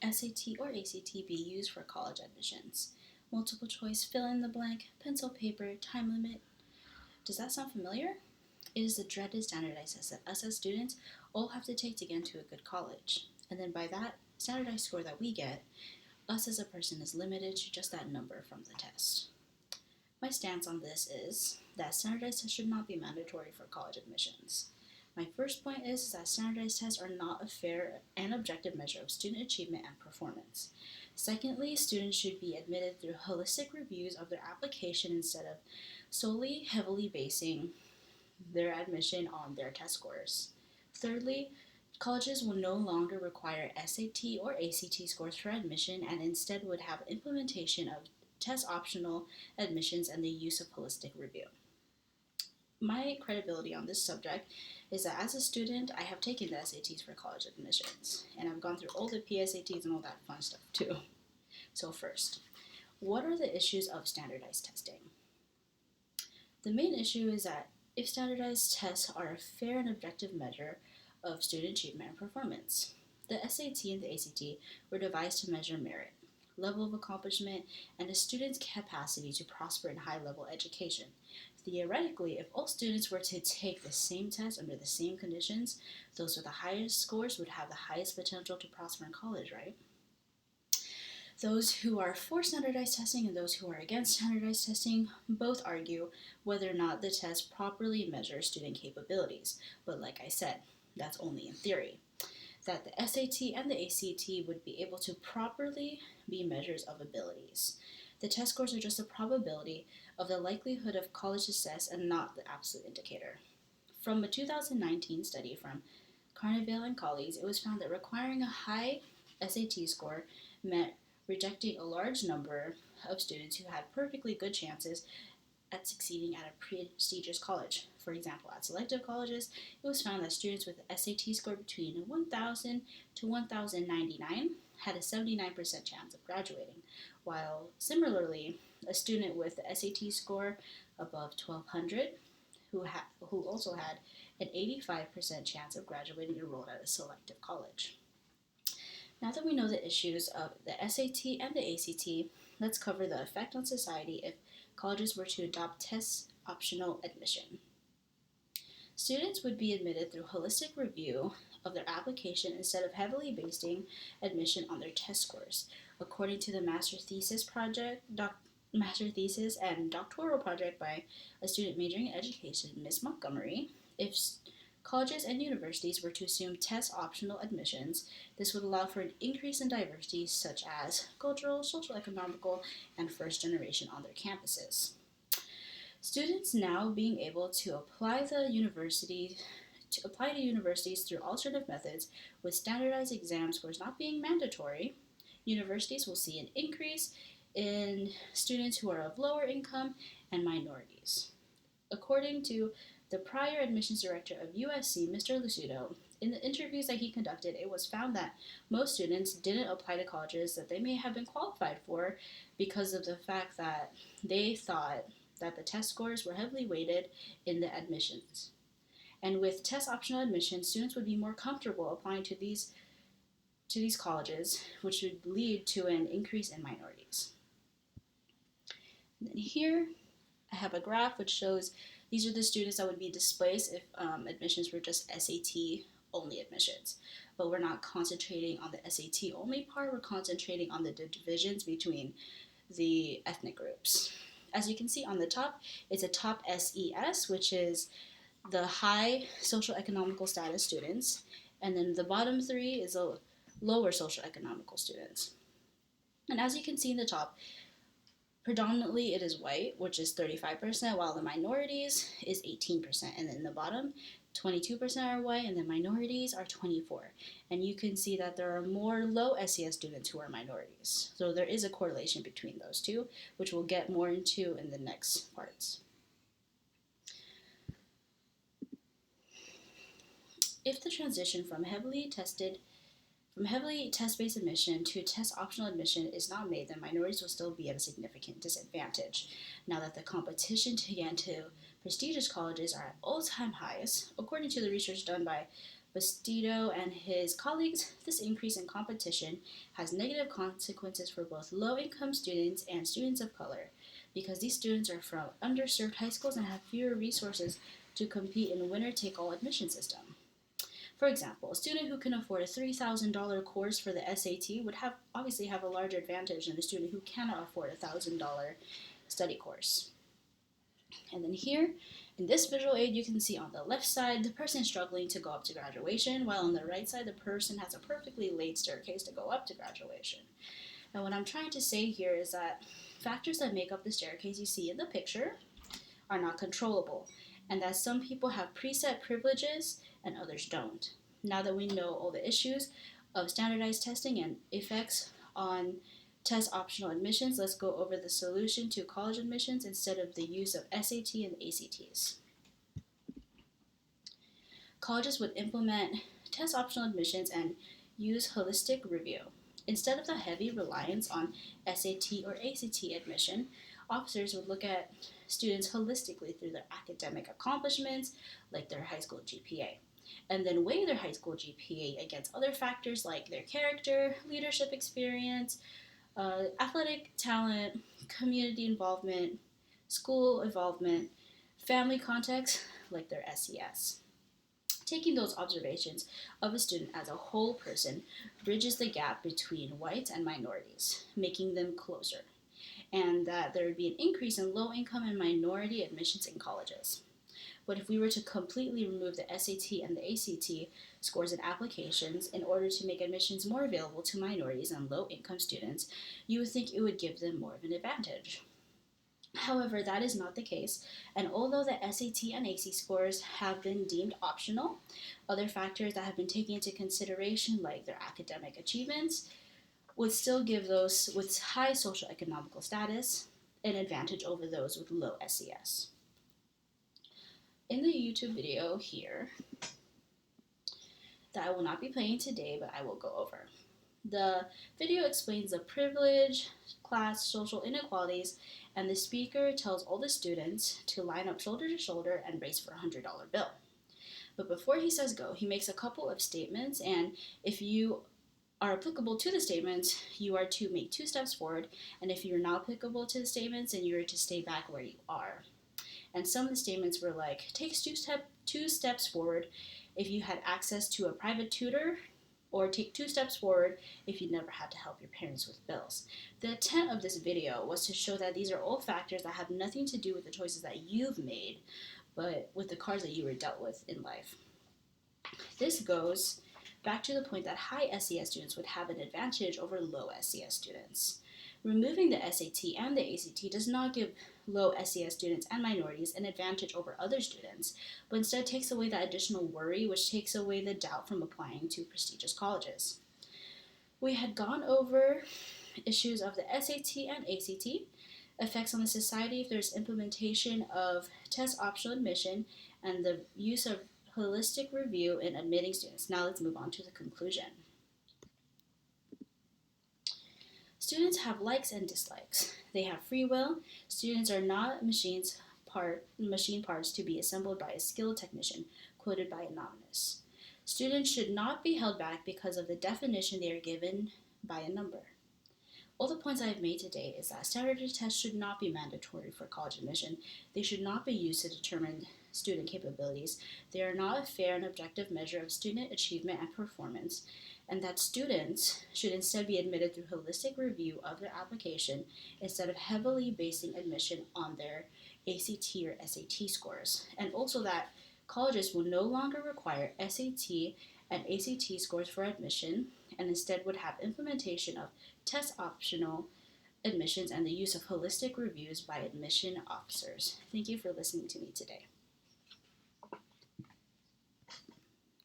SAT or ACT be used for college admissions? Multiple choice, fill in the blank, pencil, paper, time limit. Does that sound familiar? It is the dreaded standardized test that us as students all have to take to get into a good college. And then by that standardized score that we get, us as a person is limited to just that number from the test. My stance on this is that standardized tests should not be mandatory for college admissions. My first point is that standardized tests are not a fair and objective measure of student achievement and performance. Secondly, students should be admitted through holistic reviews of their application instead of solely heavily basing their admission on their test scores. Thirdly, colleges will no longer require SAT or ACT scores for admission and instead would have implementation of test optional admissions and the use of holistic review. My credibility on this subject is that as a student, I have taken the SATs for college admissions, and I've gone through all the PSATs and all that fun stuff too. So first, what are the issues of standardized testing? The main issue is that if standardized tests are a fair and objective measure of student achievement and performance, the SAT and the ACT were devised to measure merit, level of accomplishment, and a student's capacity to prosper in high-level education. Theoretically, if all students were to take the same test under the same conditions, those with the highest scores would have the highest potential to prosper in college, right? Those who are for standardized testing and those who are against standardized testing both argue whether or not the test properly measures student capabilities. But like I said, that's only in theory. That the SAT and the ACT would be able to properly be measures of abilities. The test scores are just a probability of the likelihood of college success and not the absolute indicator. From a 2019 study from Carmel and colleagues, it was found that requiring a high SAT score meant rejecting a large number of students who had perfectly good chances at succeeding at a prestigious college. For example, at selective colleges, it was found that students with an SAT score between 1,000 to 1,099 had a 79% chance of graduating, while similarly, a student with the SAT score above 1,200 who also had an 85% chance of graduating enrolled at a selective college. Now that we know the issues of the SAT and the ACT, let's cover the effect on society if colleges were to adopt test optional admission. Students would be admitted through holistic review of their application instead of heavily basing admission on their test scores. According to the master thesis and doctoral project by a student majoring in education, Ms. Montgomery, if colleges and universities were to assume test optional admissions, this would allow for an increase in diversity such as cultural, social, economical, and first generation on their campuses. Students now being able to apply to universities through alternative methods with standardized exam scores not being mandatory, universities will see an increase in students who are of lower income and minorities. According to the prior admissions director of USC, Mr. Lucido, in the interviews that he conducted, it was found that most students didn't apply to colleges that they may have been qualified for because of the fact that they thought that the test scores were heavily weighted in the admissions. And with test optional admission, students would be more comfortable applying to these colleges, which would lead to an increase in minorities. And then here I have a graph which shows these are the students that would be displaced if admissions were just SAT only admissions. But we're not concentrating on the SAT only part, we're concentrating on the divisions between the ethnic groups. As you can see on the top, it's a top SES, which is the high social economical status students, and then the bottom three is a lower social economical students. And as you can see in the top, predominantly it is white, which is 35%, while the minorities is 18%, and then in the bottom, 22% are white, and the minorities are 24%. And you can see that there are more low SES students who are minorities. So there is a correlation between those two, which we'll get more into in the next parts. If the transition from heavily test-based admission to test-optional admission is not made, then minorities will still be at a significant disadvantage. Now that the competition to get into prestigious colleges are at all-time highs, according to the research done by Bastido and his colleagues, this increase in competition has negative consequences for both low-income students and students of color, because these students are from underserved high schools and have fewer resources to compete in a winner-take-all admission system. For example, a student who can afford a $3,000 course for the SAT would obviously have a larger advantage than a student who cannot afford a $1,000 study course. And then here, in this visual aid, you can see on the left side, the person struggling to go up to graduation, while on the right side, the person has a perfectly laid staircase to go up to graduation. And what I'm trying to say here is that factors that make up the staircase you see in the picture are not controllable, and that some people have preset privileges and others don't. Now that we know all the issues of standardized testing and effects on test optional admissions, let's go over the solution to college admissions instead of the use of SAT and ACTs. Colleges would implement test optional admissions and use holistic review. Instead of the heavy reliance on SAT or ACT admission, officers would look at students holistically through their academic accomplishments, like their high school GPA, and then weigh their high school GPA against other factors like their character, leadership experience, athletic talent, community involvement, school involvement, family context, like their SES. Taking those observations of a student as a whole person bridges the gap between whites and minorities, making them closer, and that there would be an increase in low-income and minority admissions in colleges. But if we were to completely remove the SAT and the ACT scores and applications in order to make admissions more available to minorities and low-income students, you would think it would give them more of an advantage. However, that is not the case, and although the SAT and ACT scores have been deemed optional, other factors that have been taken into consideration, like their academic achievements, would still give those with high socioeconomic status an advantage over those with low SES. In the YouTube video here, that I will not be playing today, but I will go over. The video explains the privilege, class, social inequalities, and the speaker tells all the students to line up shoulder to shoulder and race for a $100 bill. But before he says go, he makes a couple of statements, and if you are applicable to the statements, you are to make 2 steps forward, and if you're not applicable to the statements, then you are to stay back where you are. And some of the statements were like, take 2 steps forward if you had access to a private tutor, or take 2 steps forward if you never had to help your parents with bills. The intent of this video was to show that these are all factors that have nothing to do with the choices that you've made, but with the cards that you were dealt with in life. This goes back to the point that high SES students would have an advantage over low SES students. Removing the SAT and the ACT does not give low SES students and minorities an advantage over other students, but instead takes away that additional worry, which takes away the doubt from applying to prestigious colleges. We had gone over issues of the SAT and ACT, effects on the society if there's implementation of test optional admission, and the use of holistic review in admitting students. Now let's move on to the conclusion. Students have likes and dislikes. They have free will. Students are not machine parts to be assembled by a skilled technician, quoted by Anonymous. Students should not be held back because of the definition they are given by a number. All the points I have made today is that standardized tests should not be mandatory for college admission. They should not be used to determine student capabilities. They are not a fair and objective measure of student achievement and performance, and that students should instead be admitted through holistic review of their application instead of heavily basing admission on their ACT or SAT scores. And also that colleges will no longer require SAT and ACT scores for admission, and instead would have implementation of test optional admissions and the use of holistic reviews by admission officers. Thank you for listening to me today.